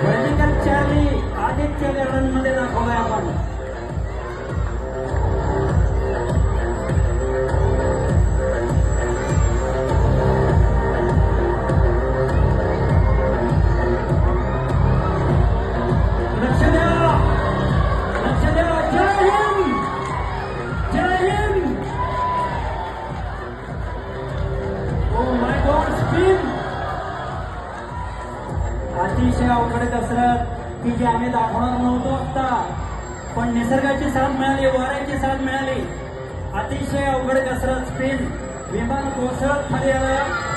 Vertical Charlie Aditya garden मध्ये दाखवलाय आपण. लक्ष द्या, लक्ष द्या. जय हिंद, जय हिंद. Oh my God, spin. अतिशय अवघड कसरत की जी आम्ही दाखवणार नव्हतो आता, पण निसर्गाची साथ मिळाली, वाऱ्याची साथ मिळाली. अतिशय अवघड कसरत, स्पिन. विमान कोसळत खाली आलं.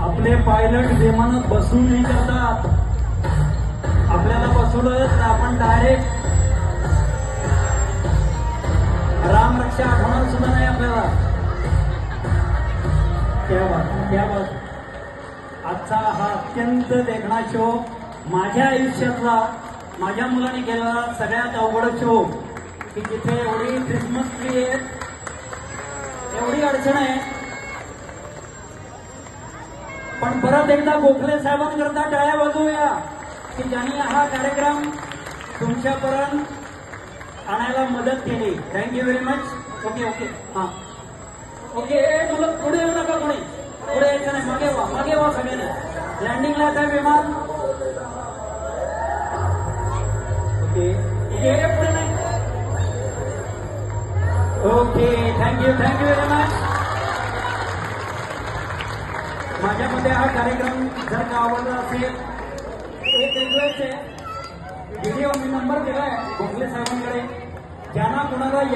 आपले पायलट विमानात बसून नाही करतात. आपल्याला बसवलं तर आपण डायरेक्ट रामरक्षा आठवणार सुद्धा नाही आपल्याला. क्या बात, क्या बात. आजचा हा अत्यंत देखणा शो, माझ्या आयुष्यातला, माझ्या मुलाने केलेला सगळ्यात अवघड शो, की जिथे एवढी क्रिसमस ट्री आहे, एवढी अडचण आहे. पण परत एकदा गोखले साहेबांकरता टाळ्या वाजवूया की ज्यांनी हा कार्यक्रम तुमच्यापर्यंत आणायला मदत केली. Thank you very much. Okay okay, हा ओके. मुलं पुढे येऊ नका, कोणी पुढे यायचं नाही, मागे व्हा, मागे व्हा सगळ्यांनी. लँडिंगला येत आहे विमान. ओके ओके, पुढे नाही. Okay, thank you, thank you very much. माझ्या मते हा कार्यक्रम जर का आवडला असेल, एक रिक्वेस्ट आहे, व्हिडिओ मी नंबर दिलाय गोखले साहेबांकडे, ज्यांना कोणाला या